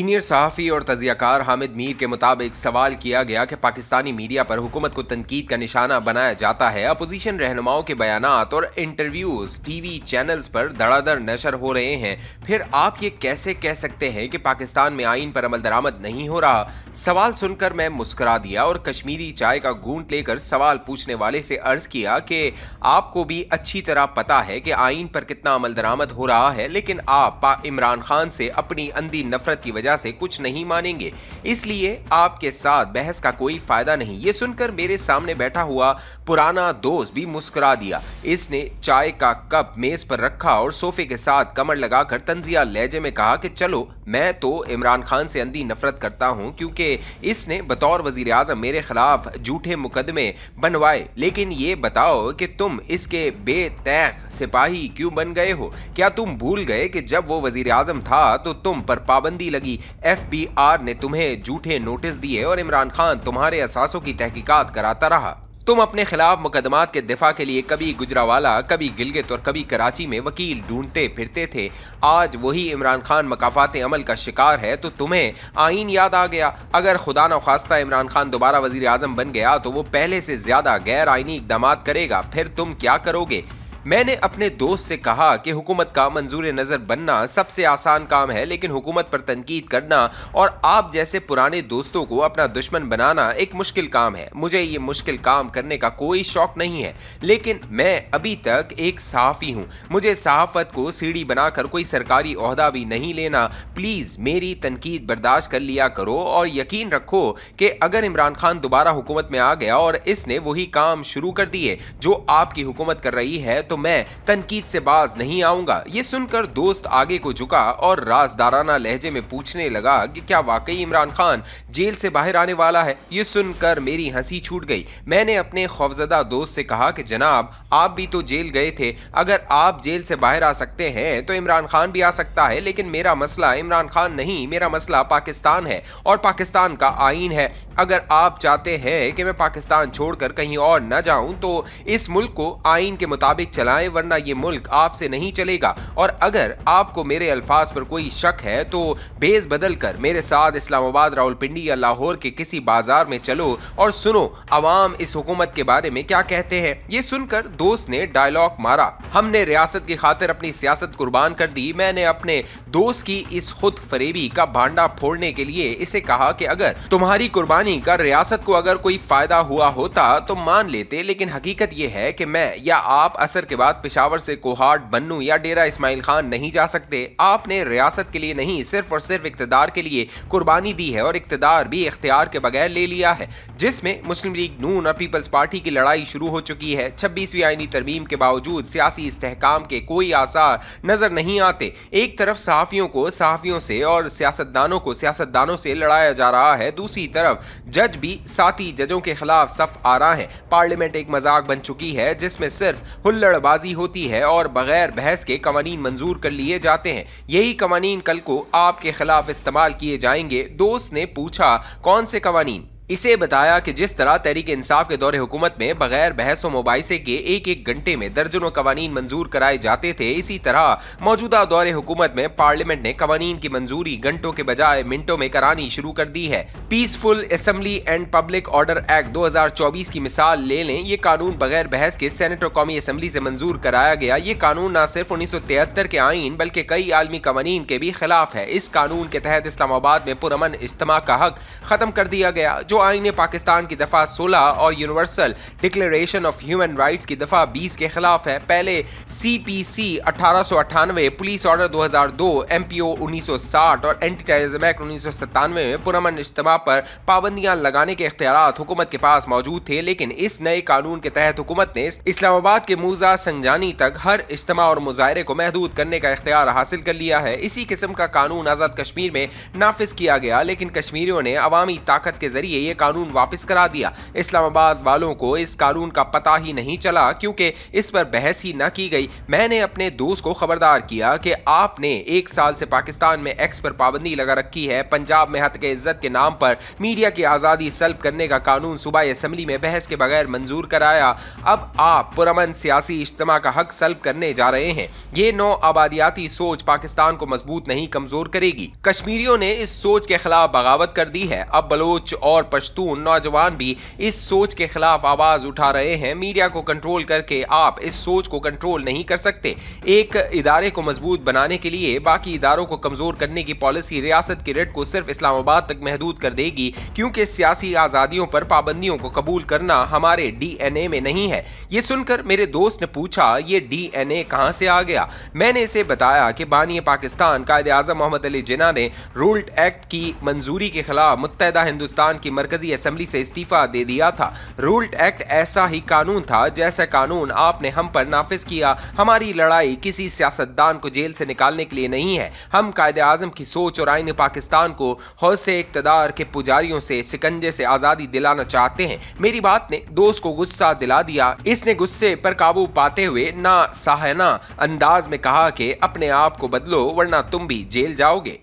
Senior सहाफ़ी और तज़ियाकार हामिद मीर के मुताबिक सवाल किया गया कि पाकिस्तानी मीडिया पर हुकूमत को तनकीद का निशाना बनाया जाता है। अपोजिशन रहनुमाओं के बयानात और इंटरव्यूज़ टीवी चैनल्स पर धड़ाधड़ नशर हो रहे हैं, फिर आप ये कैसे कह सकते हैं कि पाकिस्तान में आइन पर अमल दरामद नहीं हो रहा? सवाल सुनकर मैं मुस्कुरा दिया और कश्मीरी चाय का घूंट लेकर सवाल पूछने वाले से अर्ज़ किया कि आपको भी अच्छी तरह पता है कि आइन पर कितना अमल दरामद हो रहा है, लेकिन आप इमरान खान से अपनी अंधी नफरत की वजह से कुछ नहीं मानेंगे, इसलिए आपके साथ बहस का कोई फायदा नहीं। ये सुनकर मेरे सामने बैठा हुआ पुराना दोस्त भी मुस्कुरा दिया। इसने चाय का कप मेज पर रखा और सोफे के साथ कमर लगाकर तंजिया लहजे में कहा कि चलो, मैं तो इमरान खान से अंधी नफरत करता हूं क्योंकि इसने बतौर वजीर आजम मेरे खिलाफ झूठे मुकदमे बनवाए, लेकिन ये बताओ कि तुम इसके बेतैख सिपाही क्यों बन गए हो? क्या तुम भूल गए कि जब वो वजीर आजम था तो तुम पर पाबंदी लगी, FBI ने तुम्हें झूठे नोटिस दिए और इमरान खान तुम्हारे असासों की तहकीकात कराता रहा। तुम अपने खिलाफ मुकदमात के दिफा के लिए कभी गुजरावाला, कभी गिलगित और कभी कराची में वकील ढूंढते फिरते थे। आज वही इमरान खान मकाफात अमल का शिकार है तो तुम्हें आइन याद आ गया। अगर खुदा न खास्ता इमरान खान दोबारा वजीर आजम बन गया तो वो पहले से ज्यादा गैर आइनी इकदामात करेगा, फिर तुम क्या करोगे? मैंने अपने दोस्त से कहा कि हुकूमत का मंजूर नज़र बनना सबसे आसान काम है, लेकिन हुकूमत पर तनकीद करना और आप जैसे पुराने दोस्तों को अपना दुश्मन बनाना एक मुश्किल काम है। मुझे ये मुश्किल काम करने का कोई शौक नहीं है, लेकिन मैं अभी तक एक सहाफ़ी हूँ। मुझे सहाफ़त को सीढ़ी बनाकर कोई सरकारी ओहदा भी नहीं लेना। प्लीज़ मेरी तनकीद बर्दाश्त कर लिया करो और यकीन रखो कि अगर इमरान खान दोबारा हुकूमत में आ गया और इसने वही काम शुरू कर दिए जो आपकी हुकूमत कर रही है तो मैं तनकीद से बाज नहीं आऊंगा। ये सुनकर दोस्त आगे को झुका और राजदाराना लहजे में पूछने लगा कि क्या वाकई इमरान खान जेल से बाहर आने वाला है? ये सुनकर मेरी हंसी छूट गई। मैंने अपने खौफजदा दोस्त से कहा कि जनाब, आप भी तो जेल गए थे। अगर आप जेल से बाहर आ सकते हैं तो इमरान खान भी आ सकता है, लेकिन मेरा मसला इमरान खान नहीं, मेरा मसला पाकिस्तान है और पाकिस्तान का आइन है। अगर आप चाहते हैं कि मैं पाकिस्तान छोड़कर कहीं और न जाऊं तो इस मुल्क को आइन के मुताबिक चलाएं, वरना ये मुल्क आपसे नहीं चलेगा। और अगर आपको मेरे अल्फाज पर कोई शक है तो भेस बदल कर मेरे साथ इस्लामाबाद, रावलपिंडी या लाहौर के किसी बाजार में चलो और सुनो अवाम इस हुकूमत के बारे में क्या कहते हैं। ये सुनकर दोस्त ने डायलॉग मारा, हमने रियासत की खातिर अपनी सियासत कुर्बान कर दी। मैंने अपने दोस्त की इस खुद फरेबी का भांडा फोड़ने के लिए इसे कहा कि अगर तुम्हारी कुर्बानी का रियासत को अगर कोई फायदा हुआ होता तो मान लेते, लेकिन हकीकत यह है कि मैं या आप असर के बाद पेशावर से कोहाट, बन्नू या डेरा इस्माइल खान नहीं जा सकते। आपने रियासत के लिए नहीं, सिर्फ और सिर्फ इक्तदार के लिए कुर्बानी दी है और इक्तदार भी इख्तियार के बगैर ले लिया है, जिसमें मुस्लिम लीग नून और पीपल्स पार्टी की लड़ाई शुरू हो चुकी है। 26वीं आईनी तरमीम के बावजूद सियासी इस्तेहकाम के कोई आसार नजर नहीं आते। एक तरफ सहाफियों को सहाफियों से और सियासतदानों को सियासतदानों से लड़ाया जा रहा है, दूसरी तरफ जज भी साथी जजों के खिलाफ सफ आ रहा है। पार्लियामेंट एक मजाक बन चुकी है जिसमें सिर्फ हुल्लड़बाजी होती है और बगैर बहस के कवानीन मंजूर कर लिए जाते हैं। यही कवानीन कल को आपके खिलाफ इस्तेमाल किए जाएंगे। दोस्त ने पूछा, कौन से कवानीन? इसे बताया कि जिस तरह तहरीक इंसाफ के दौरे हुकूमत में बगैर बहस व मुबाहिसे के एक एक घंटे में दर्जनों कवानीन मंजूर कराए जाते थे, इसी तरह मौजूदा दौरे हुकूमत में पार्लियामेंट ने कवानीन की मंजूरी घंटों के बजाय मिनटों में करानी शुरू कर दी है। Peaceful assembly and public order act 2024 की मिसाल ले लें। ये कानून बगैर बहस के सेनेट और कौमी असेंबली से मंजूर कराया गया। ये कानून न सिर्फ 1973 के आइन बल्कि कई आलमी कवानीन के भी खिलाफ है। इस कानून के तहत इस्लामाबाद में पुरअमन इज्तिमा का हक खत्म कर दिया गया, जो आईन पाकिस्तान की दफा 16 और universal declaration of human rights की दफा 20 के खिलाफ है। पहले CPC 1898, पुलिस ऑर्डर 2002, MPO 1960 और एंटी टेररिज्म एक्ट 1997 में पुरअमन इज्तिमा पर पाबंदियां लगाने के इख्तियारात हुकूमत के पास मौजूद थे, लेकिन इस नए कानून के तहत हुकूमत ने इस्लामाबाद के मूजा संजानी तक हर इज्तिमा और मुजाहरे को महदूद करने का इख्तियार हासिल कर लिया है। इसी किस्म का कानून आज़ाद कश्मीर में नाफिज किया गया, लेकिन कश्मीरियों ने अवामी ताकत के जरिए ये कानून वापस करा दिया। इस्लामाबाद वालों को इस कानून का पता ही नहीं चला क्योंकि इस पर बहस ही न की गई। मैंने अपने दोस्त को खबरदार किया कि आपने 1 साल से पाकिस्तान में एक्स पर पाबंदी लगा रखी है। पंजाब में हत्या इज्जत के नाम पर मीडिया की आज़ादी सल्ब करने का कानून सूबाई असेंबली में बहस के बगैर मंजूर कराया। अब आप पुरअमन सियासी इज्तिमा का हक सल्ब करने जा रहे हैं। ये नौ आबादियाती सोच पाकिस्तान को मजबूत नहीं कमजोर करेगी। कश्मीरियों ने इस सोच के खिलाफ बगावत कर दी है। अब बलोच और पश्तून नौजवान भी इस सोच के खिलाफ आवाज उठा रहे हैं। मीडिया को कंट्रोल करके आप इस सोच को कंट्रोल नहीं कर सकते। एक इदारे को मजबूत बनाने के लिए बाकी इदारों को कमजोर करने की पॉलिसी रियासत की रेट को सिर्फ इस्लामाबाद तक महदूद कर देगी क्योंकि सियासी आजादियों पर पाबंदियों को कबूल करना हमारे डीएनए में नहीं है। ये सुनकर मेरे दोस्त ने पूछा, ये डीएनए कहां से आ गया? मैंने इसे बताया कि बानी पाकिस्तान कायदे आज़म मोहम्मद अली जिन्ना ने रूल्ड एक्ट की मंजूरी के खिलाफ मुत्तहदा हिंदुस्तान की मरकजी असेंबली से इस्तीफा दे दिया था। रूल्ड एक्ट ऐसा ही कानून था जैसा कानून आपने हम पर नाफिज किया। हमारी लड़ाई किसी सियासतदान को जेल से निकालने के लिए नहीं है। हम कायदे आज़म की सोच और आईन पाकिस्तान को हौसे इक़्तिदार के पुजारियों से शिकंजे से आज़ादी दिलाना चाहते हैं। मेरी बात ने दोस्त को गुस्सा दिला दिया। इसने गुस्से पर काबू पाते हुए ना साहना अंदाज में कहा कि अपने आप को बदलो वरना तुम भी जेल जाओगे।